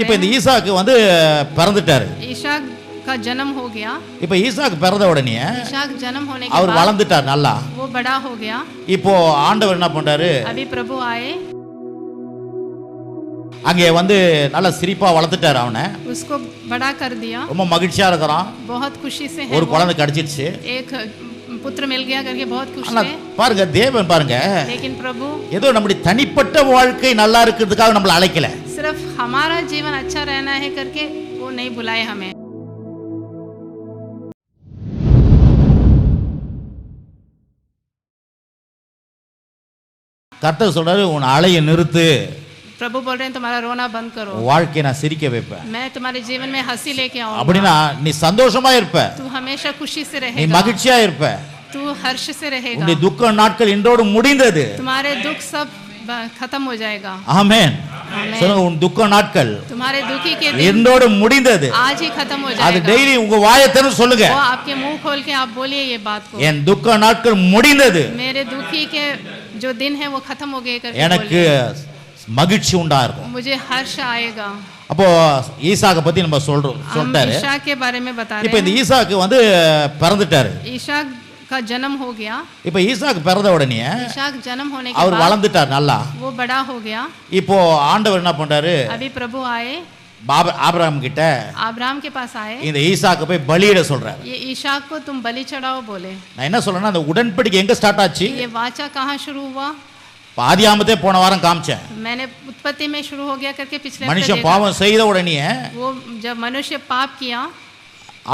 இப்போ இந்த ஈசாக்கு வந்து பிறந்துட்டாரு. ईसाक का जन्म हो गया. இப்போ ஈசாக்கு பிறந்த உடனே ईसाक जन्म होने के அவர் बाद வளர்ந்துட்டார் நல்லா. वो बड़ा हो गया. இப்போ ஆண்டவர் என்ன பண்றாரு, अभी प्रभु आए, அங்கே வந்து நல்லா சிரிப்பா வளர்த்துட்டாரு அவனை. उसको बड़ा कर दिया. ரொம்ப மகிழ்ச்சியா இருக்கிறான். बहुत खुशी से है. ஒரு குழந்தை கிடைச்சிருச்சு. एक पुत्र मिल गया करके बहुत खुश ஆனா है. பாருங்க, தேவன் பாருங்க, लेकिन प्रभु ஏதோ நம்முடைய தனிப்பட்ட வாழ்க்கை நல்லா இருக்கிறதுக்காக நம்மள அழைக்கல. सिर्फ हमारा जीवन अच्छा रहना है करके वो नहीं बुलाए हमें. கர்த்தர் சொல்றாரு, உன் அலையை நிறுத்து, प्रभु बोल रहे हैं तुम्हारा रोना बंद करो, வாழ்க்கையை நான் சிரிக்க வைப்பேன். मैं तुम्हारे जीवन में हंसी लेके आऊंगा. அப்படினா நீ சந்தோஷமா இருப்ப, तू हमेशा खुशी से நீ रहेगा, மகிழ்ச்சியா இருப்ப. तू हर्ष से रहेगा. உன்னுடைய துக்க நாட்கள் இன்றோடு முடிந்தது. तुम्हारे दुख सब खत्म हो जाएगा. ஆமென். சொல்லுங்க, உன் துக்க நாட்கள் तुम्हारे दुखी के दिन இன்றோடு முடிந்தது. आज ही खत्म हो அது जाएगा. டெய்லி உங்க வாயை திறந்து சொல்லுங்க, वो आपके मुंह खोल के आप बोलिए ये बात को, என் துக்க நாட்கள் முடிந்தது, मेरे दुखी के जो दिन है वो खत्म हो गए करके எனக்கு बोलिए. மகிழ்ச்சி உண்டாயிருக்கும். मुझे हर्ष आएगा. அப்போ ஈசாக்க பத்தி நம்ம हम சொல்லிட்டாரு. ईसाक के बारे में बता இப்போ रहे இந்த हैं. ஈசாக்கு வந்து பிறந்துட்டாரு. ईसाक का जन्म हो गया. இப்போ ஈசாக்கு பிறந்த உடனே ईसाक जन्म होने के அவர் बाद வளர்ந்துட்டார் நல்லா. वो बड़ा हो गया. இப்போ ஆண்டவர் என்ன பண்றாரு, अभी प्रभु आए, ஆபிரகாம் கிட்ட अब्राहम के पास आए. இந்த ஈசாக்கு போய் பலியிட சொல்றாரு. ये ईसाक को तुम बलि चढ़ाओ बोले. நான் என்ன சொல்றேன்னா, அந்த உடன்படிக்கை எங்க ஸ்டார்ட் ஆச்சு? ये वाचा कहाँ शुरू हुआ? ஆதியாமத்தே போன வாரம் காமிச்சேன். मैंने उत्पत्ति में शुरू हो गया करके पिछले हफ्ते மனுஷன் देखा. பாவம் செய்த உடனே वो जब मनुष्य पाप किया,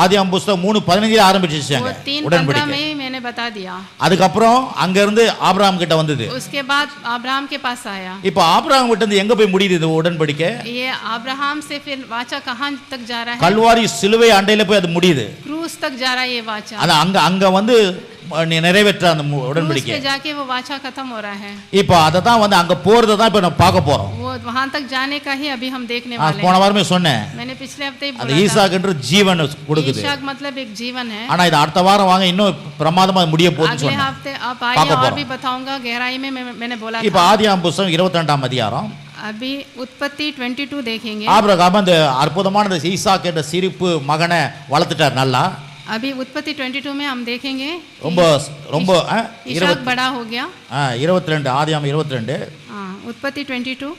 ஆதியாம் புஸ்தகம் 3:15 ஆரம்பிச்சிச்சாங்க वो 3:15 உடன்படிக்கை. में ही मैंने बता दिया. அதுக்கப்புறம் அங்க இருந்து ஆபிரகாம் கிட்ட வந்தது. उसके बाद अब्राहम के पास आया. இப்போ ஆபிரகாம் கிட்ட இருந்து எங்க போய் முடியுது இந்த உடன்படிக்கை? ये अब्राहम से फिर वाचा कहाँ तक जा रहा है? கல்வாரி சிலுவை அண்டையில போய் அது முடியுது. क्रूस तक जा रहा है ये वाचा. அது அங்க வந்து நிறைவேற்ற அந்த क्रूस உடன்படிக்கை. पे जाके वो वाचा खत्म हो रहा है. இப்போ அதை தான் வந்து அங்க போறதை தான் இப்போ நம்ம பார்க்க போறோம். वो वहां तक जाने का ही अभी हम देखने वाले போன हैं. வாரமே சொன்னேன், मैंने पिछले हफ्ते ही அந்த बोला था. ஈசாக்குன்ற ஜீவன் கொடுக்குது. ईसाक मतलब एक जीवन है. ஆனா இது அடுத்த வாரம் வாங்க இன்னும் பிரமாதமா முடிய போகுதுன்னு अगले சொன்னேன். हफ्ते आप आइए पाको और पोरोम. भी बताऊंगा गहराई में. मैंने बोला இப்போ था. ஆதியாம் புஸ்தகம் 22ஆம் அதிகாரம். अभी उत्पत्ति 22 देखेंगे. ஆபிரகாம் அந்த அற்புதமான இந்த ஈசாக்கு என்ற சிரிப்பு மகனை வளர்த்துட்டார் நல்லா. अभी उत्पत्ति 22 में हम देखेंगे ரொம்ப ரொம்ப ईसाक बड़ा हो गया. 22 ஆதியாம் 22 हाँ, उत्पत्ति 22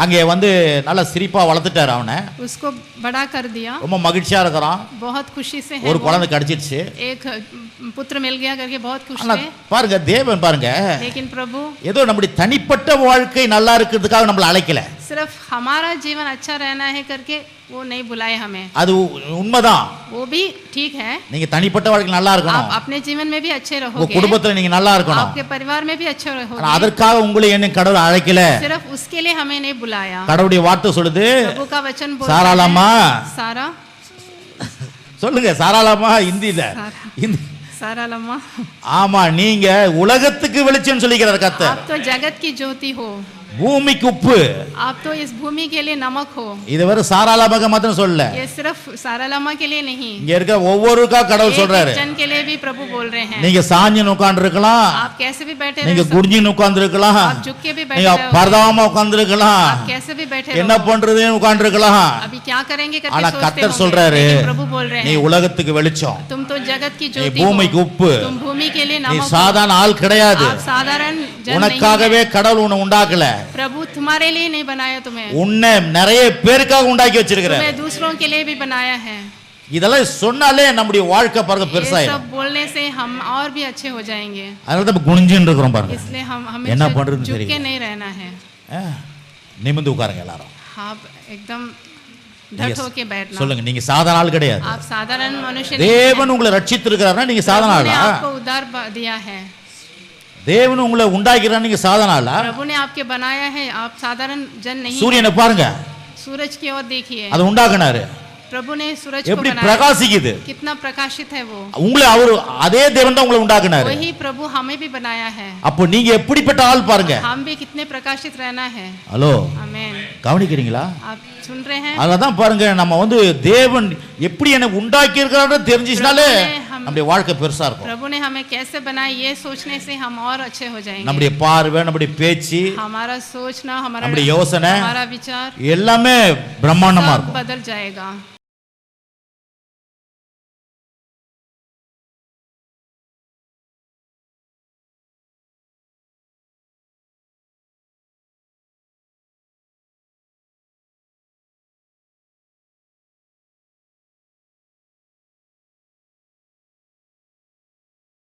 அங்கே வந்து நல்லா சிரிப்பா வளர்த்துட்டார் அவனை. उसको बड़ा कर दिया. ரொம்ப மகிழ்ச்சியா இருக்கிறான். बहुत खुशी से है. ஒரு वो குழந்தை கிடைச்சிருச்சு. एक पुत्र मिल गया करके बहुत खुश ஆனா है. பாருங்க, தேவன் பாருங்க, लेकिन प्रभु ஏதோ நம்முடைய தனிப்பட்ட வாழ்க்கை நல்லா இருக்கிறதுக்காக நம்மள அழைக்கல. सिर्फ हमारा जीवन अच्छा रहना है करके वो नहीं बुलाए हमें. அது உண்மைதான். वो भी ठीक है. நீங்க தனிப்பட்ட வாழ்க்கை நல்லா आप இருக்கணும், अपने जीवन में भी अच्छे உங்க रहोगे, குடும்பத்துல நீங்க நல்லா இருக்கணும். आपके परिवार में भी अच्छे ஆனா रहोगे. அதற்காக உங்களை என்ன கடவுள் அழைக்கல. सिर्फ उसके लिए हमें नहीं बुलाया. கடவுளுடைய வார்த்தை சொல்லுது, प्रभु का वचन बोलता சாராளாமா, है. सारा சொல்லுங்க சாராளாமா, ஹிந்தில ஹிந்தி. सारा लम्मा, ஆமா, நீங்க உலகத்துக்கு வெளிச்சம் சொல்லிக்கிறார் கர்த்தர். आप तो जगत की ज्योति हो, பூமிக்கு உப்பு. आप तो इस भूमि के लिए नमक हो. இதுவரை சாராளாமாக மாத்திரம் சொல்லல, ये सिर्फ सारा लम्मा के लिए नहीं, இங்க இருக்க ஒவ்வொருக்கா கடவுள் சொல்றாரு. एक जन के लिए भी प्रभु बोल रहे हैं. நீங்க சாஞ்சு உட்கார்ந்து இருக்கலாம், आप कैसे भी बैठे நீங்க रह सकते, குடிஞ்சின்னு உட்கார்ந்து இருக்கலாம், आप झुक के भी बैठे நீங்க रहोगे, பரதாம உட்கார்ந்து இருக்கலாம், आप कैसे भी बैठे என்ன रहो, பண்றதுன்னு உட்கார்ந்து இருக்கலாம். अभी क्या करेंगे करके ஆனா सोचते கர்த்தர் होंगे. சொல்றாரு, लेकिन प्रभु बोल रहे நீ हैं உலகத்துக்கு வெளிச்சம், तुम तो जगत की நீ ज्योति பூமிக்கு हो, உப்பு, तुम भूमि के लिए நீ नमक हो. சாதாரண ஆள் கிடையாது. आप साधारण जन नहीं உனக்காகவே கடவுள் உன்னை உண்டாக்கல, हैं. प्रभु तुम्हारे लिए नहीं बनाया तुम्हें, உன்னை நிறைய பேருக்காக உண்டாக்கி வச்சிருக்கிறார். तुम्हें दूसरों के लिए भी बनाया है. இதெல்லாம் சொன்னாலே நம்முடைய வாழ்க்கை பாருங்க ये பெருசாயிடும். सब बोलने से हम और भी अच्छे हो जाएंगे. அதனால தான் குனிஞ்சின்னு இருக்கிறோம் பாருங்க. इसलिए हम என்ன हमें பண்றதுன்னு झुक के தெரியல. नहीं रहना है. நிமிர்ந்து உட்காருங்க எல்லாரும். आप एकदम डट होके बैठना. சொல்லுங்க, நீங்க சாதாரண ஆள் கிடையாது. आप साधारण मनुष्य नहीं हैं. தேவன் உங்களை ரட்சித்திருக்கிறார்னா நீங்க சாதாரண प्रभु ने ஆளா? आपको उद्धार दिया है. தேவன் உங்களை உண்டாக்கிறார், நீங்க சாதாரண ஆளா? प्रभु ने आपके बनाया है, आप साधारण जन नहीं. சூரியனை பாருங்க, सूरज की ओर देखिए, அது உண்டாக்குனாரு, प्रभु ने सूरज को எப்படி बनाया, பிரகாசிக்குது. कितना प्रकाशित है वो. உங்களை அவர் அதே தேவன் தான் உங்களை உண்டாக்குனாரு. वही प्रभु हमें भी बनाया है. அப்போ நீங்க எப்படிப்பட்ட ஆள் பாருங்க. हम भी कितने प्रकाशित रहना है. ஹலோ, आमेन. கவனிக்கிறீங்களா? आप सुन रहे हैं? அதனால தான் பாருங்க, நம்ம வந்து தேவன் எப்படி என்ன உண்டாக்கி இருக்கிறாரு தெரிஞ்சிச்சுனாலே हमें நம்முடைய வாழ்க்கை பெருசா இருக்கும். प्रभु ने हमें कैसे बनाया ये सोचने से हम और अच्छे हो जाएंगे. நம்முடைய பார்வை, நம்முடைய பேச்சு, हमारा सोचना, हमारा நம்முடைய யோசனை हमारा विचार எல்லாமே பிரம்மாண்டமா सब இருக்கும். बदल जाएगा.